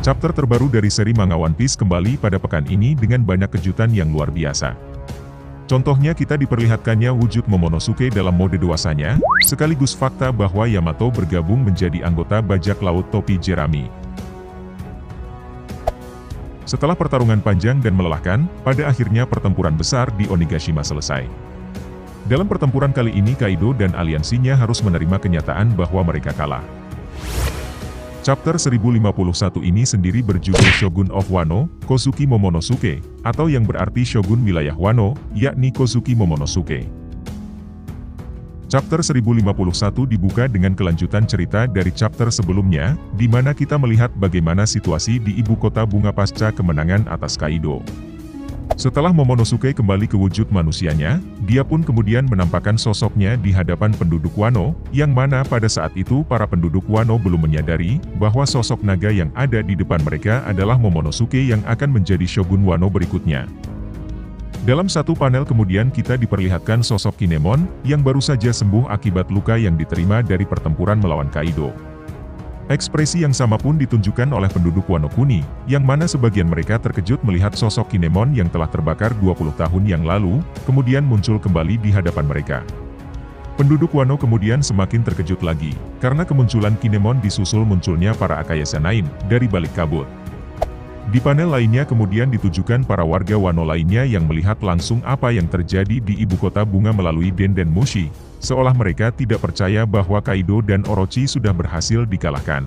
Chapter terbaru dari seri manga One Piece kembali pada pekan ini dengan banyak kejutan yang luar biasa. Contohnya kita diperlihatkannya wujud Momonosuke dalam mode dewasanya, sekaligus fakta bahwa Yamato bergabung menjadi anggota bajak laut topi jerami. Setelah pertarungan panjang dan melelahkan, pada akhirnya pertempuran besar di Onigashima selesai. Dalam pertempuran kali ini Kaido dan aliansinya harus menerima kenyataan bahwa mereka kalah. Chapter 1051 ini sendiri berjudul Shogun of Wano, Kozuki Momonosuke, atau yang berarti Shogun Wilayah Wano, yakni Kozuki Momonosuke. Chapter 1051 dibuka dengan kelanjutan cerita dari chapter sebelumnya, di mana kita melihat bagaimana situasi di ibu kota bunga pasca kemenangan atas Kaido. Setelah Momonosuke kembali ke wujud manusianya, dia pun kemudian menampakkan sosoknya di hadapan penduduk Wano, yang mana pada saat itu para penduduk Wano belum menyadari bahwa sosok naga yang ada di depan mereka adalah Momonosuke yang akan menjadi Shogun Wano berikutnya. Dalam satu panel kemudian kita diperlihatkan sosok Kinemon, yang baru saja sembuh akibat luka yang diterima dari pertempuran melawan Kaido. Ekspresi yang sama pun ditunjukkan oleh penduduk Wano Kuni, yang mana sebagian mereka terkejut melihat sosok Kinemon yang telah terbakar 20 tahun yang lalu, kemudian muncul kembali di hadapan mereka. Penduduk Wano kemudian semakin terkejut lagi, karena kemunculan Kinemon disusul munculnya para Akayase Nine dari balik kabut. Di panel lainnya kemudian ditujukan para warga Wano lainnya yang melihat langsung apa yang terjadi di ibu kota bunga melalui Denden Mushi, seolah mereka tidak percaya bahwa Kaido dan Orochi sudah berhasil dikalahkan.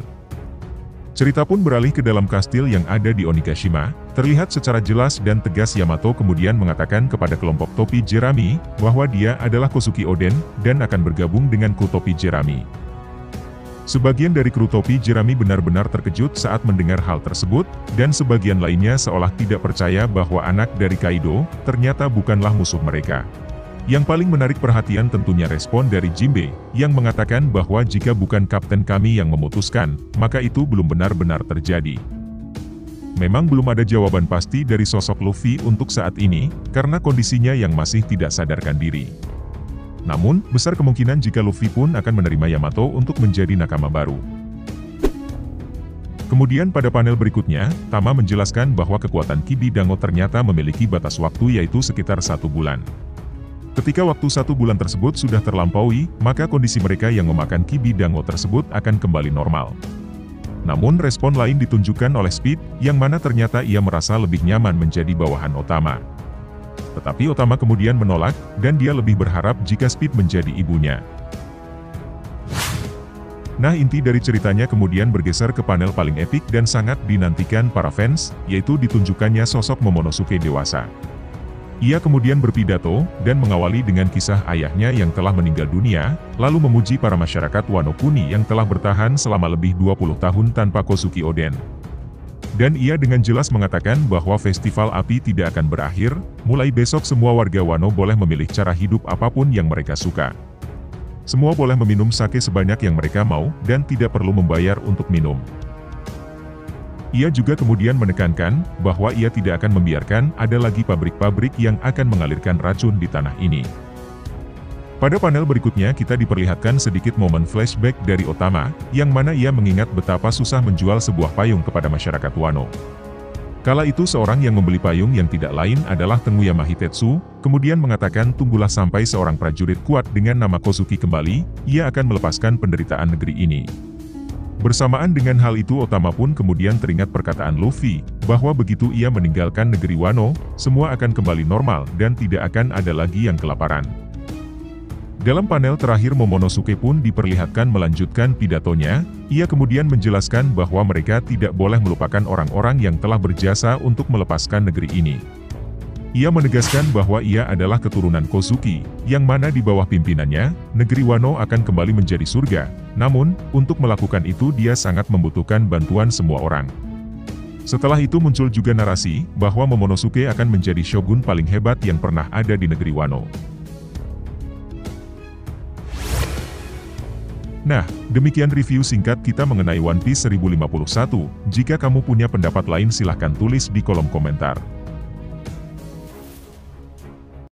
Cerita pun beralih ke dalam kastil yang ada di Onigashima. Terlihat secara jelas dan tegas Yamato kemudian mengatakan kepada kelompok topi jerami, bahwa dia adalah Kozuki Oden, dan akan bergabung dengan kru topi jerami. Sebagian dari kru topi jerami benar-benar terkejut saat mendengar hal tersebut, dan sebagian lainnya seolah tidak percaya bahwa anak dari Kaido, ternyata bukanlah musuh mereka. Yang paling menarik perhatian tentunya respon dari Jinbe, yang mengatakan bahwa jika bukan kapten kami yang memutuskan, maka itu belum benar-benar terjadi. Memang belum ada jawaban pasti dari sosok Luffy untuk saat ini, karena kondisinya yang masih tidak sadarkan diri. Namun, besar kemungkinan jika Luffy pun akan menerima Yamato untuk menjadi nakama baru. Kemudian pada panel berikutnya, Tama menjelaskan bahwa kekuatan Kibi Dango ternyata memiliki batas waktu yaitu sekitar 1 bulan. Ketika waktu 1 bulan tersebut sudah terlampaui, maka kondisi mereka yang memakan Kibi Dango tersebut akan kembali normal. Namun respon lain ditunjukkan oleh Speed, yang mana ternyata ia merasa lebih nyaman menjadi bawahan Otama. Tetapi Otama kemudian menolak, dan dia lebih berharap jika Speed menjadi ibunya. Nah, inti dari ceritanya kemudian bergeser ke panel paling epik dan sangat dinantikan para fans, yaitu ditunjukkannya sosok Momonosuke dewasa. Ia kemudian berpidato, dan mengawali dengan kisah ayahnya yang telah meninggal dunia, lalu memuji para masyarakat Wano Kuni yang telah bertahan selama lebih 20 tahun tanpa Kozuki Oden. Dan ia dengan jelas mengatakan bahwa festival api tidak akan berakhir, mulai besok semua warga Wano boleh memilih cara hidup apapun yang mereka suka. Semua boleh meminum sake sebanyak yang mereka mau, dan tidak perlu membayar untuk minum. Ia juga kemudian menekankan, bahwa ia tidak akan membiarkan ada lagi pabrik-pabrik yang akan mengalirkan racun di tanah ini. Pada panel berikutnya kita diperlihatkan sedikit momen flashback dari Otama, yang mana ia mengingat betapa susah menjual sebuah payung kepada masyarakat Wano. Kala itu seorang yang membeli payung yang tidak lain adalah Tenguyama Hitetsu, kemudian mengatakan tunggulah sampai seorang prajurit kuat dengan nama Kozuki kembali, ia akan melepaskan penderitaan negeri ini. Bersamaan dengan hal itu Otama pun kemudian teringat perkataan Luffy, bahwa begitu ia meninggalkan negeri Wano, semua akan kembali normal dan tidak akan ada lagi yang kelaparan. Dalam panel terakhir Momonosuke pun diperlihatkan melanjutkan pidatonya, ia kemudian menjelaskan bahwa mereka tidak boleh melupakan orang-orang yang telah berjasa untuk melepaskan negeri ini. Ia menegaskan bahwa ia adalah keturunan Kozuki, yang mana di bawah pimpinannya, negeri Wano akan kembali menjadi surga. Namun, untuk melakukan itu dia sangat membutuhkan bantuan semua orang. Setelah itu muncul juga narasi, bahwa Momonosuke akan menjadi shogun paling hebat yang pernah ada di negeri Wano. Nah, demikian review singkat kita mengenai One Piece 1051. Jika kamu punya pendapat lain silahkan tulis di kolom komentar.